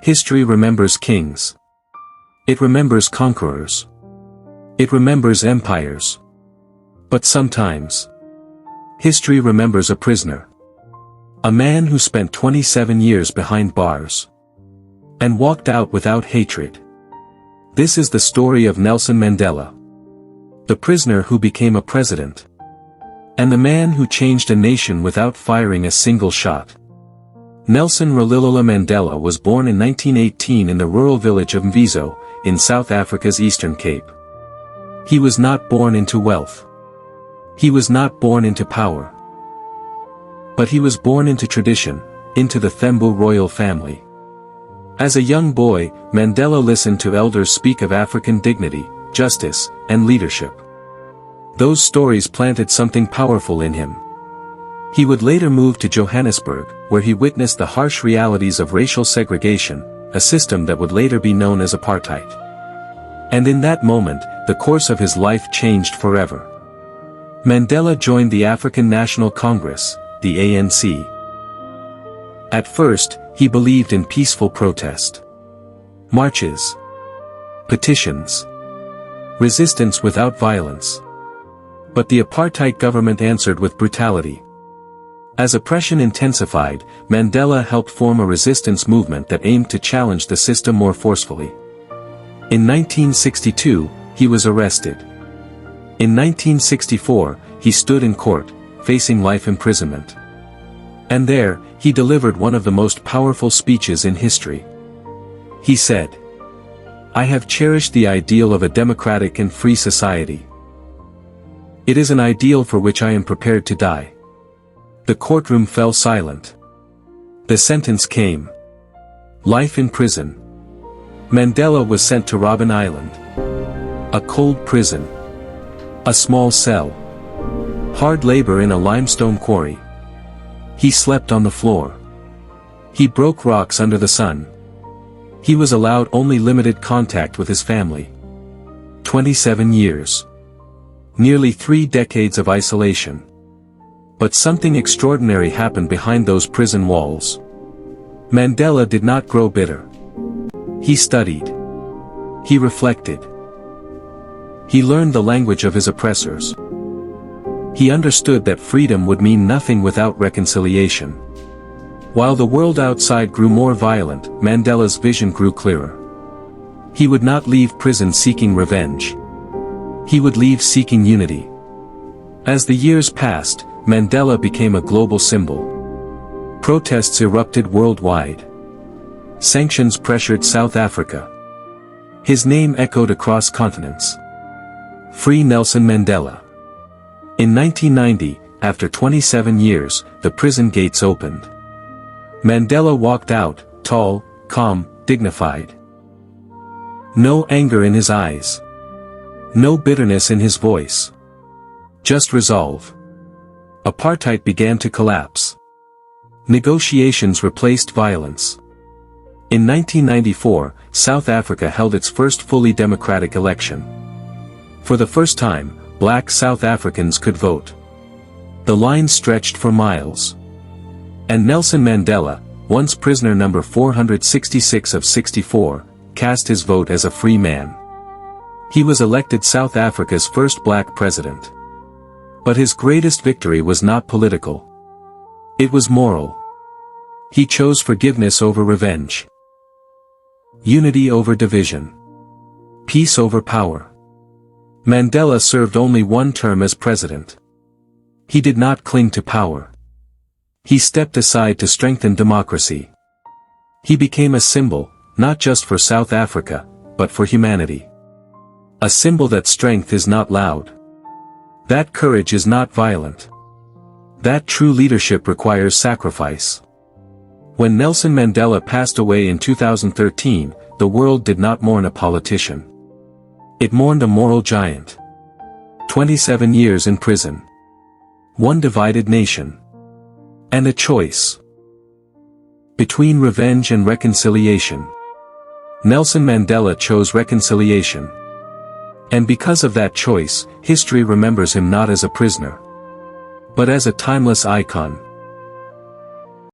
History remembers kings. It remembers conquerors. It remembers empires. But sometimes, history remembers a prisoner. A man who spent 27 years behind bars and walked out without hatred. This is the story of Nelson Mandela, the prisoner who became a president, and the man who changed a nation without firing a single shot. Nelson Mandela was born in 1918 in the rural village of Mvizo, in South Africa's Eastern Cape. He was not born into wealth. He was not born into power. But he was born into tradition, into the Thembu royal family. As a young boy, Mandela listened to elders speak of African dignity, justice, and leadership. Those stories planted something powerful in him. He would later move to Johannesburg, where he witnessed the harsh realities of racial segregation, a system that would later be known as apartheid. And in that moment, the course of his life changed forever. Mandela joined the African National Congress, the ANC. At first, he believed in peaceful protest. Marches. Petitions. Resistance without violence. But the apartheid government answered with brutality. As oppression intensified, Mandela helped form a resistance movement that aimed to challenge the system more forcefully. In 1962, he was arrested. In 1964, he stood in court, facing life imprisonment. And there, he delivered one of the most powerful speeches in history. He said, "I have cherished the ideal of a democratic and free society. It is an ideal for which I am prepared to die." The courtroom fell silent. The sentence came. Life in prison. Mandela was sent to Robben Island. A cold prison. A small cell. Hard labor in a limestone quarry. He slept on the floor. He broke rocks under the sun. He was allowed only limited contact with his family. 27 years. Nearly 3 decades of isolation. But something extraordinary happened behind those prison walls. Mandela did not grow bitter. He studied. He reflected. He learned the language of his oppressors. He understood that freedom would mean nothing without reconciliation. While the world outside grew more violent, Mandela's vision grew clearer. He would not leave prison seeking revenge. He would leave seeking unity. As the years passed, Mandela became a global symbol. Protests erupted worldwide. Sanctions pressured South Africa. His name echoed across continents. Free Nelson Mandela. In 1990, after 27 years, the prison gates opened. Mandela walked out, tall, calm, dignified. No anger in his eyes. No bitterness in his voice. Just resolve. Apartheid began to collapse. Negotiations replaced violence. In 1994, South Africa held its first fully democratic election. For the first time, Black South Africans could vote. The line stretched for miles. And Nelson Mandela, once prisoner number 466 of 64, cast his vote as a free man. He was elected South Africa's first black president. But his greatest victory was not political. It was moral. He chose forgiveness over revenge. Unity over division. Peace over power. Mandela served only one term as president. He did not cling to power. He stepped aside to strengthen democracy. He became a symbol, not just for South Africa, but for humanity. A symbol that strength is not loud. That courage is not violent. That true leadership requires sacrifice. When Nelson Mandela passed away in 2013, the world did not mourn a politician. It mourned a moral giant. 27 years in prison. One divided nation. And a choice. Between revenge and reconciliation. Nelson Mandela chose reconciliation. And because of that choice, history remembers him not as a prisoner, but as a timeless icon.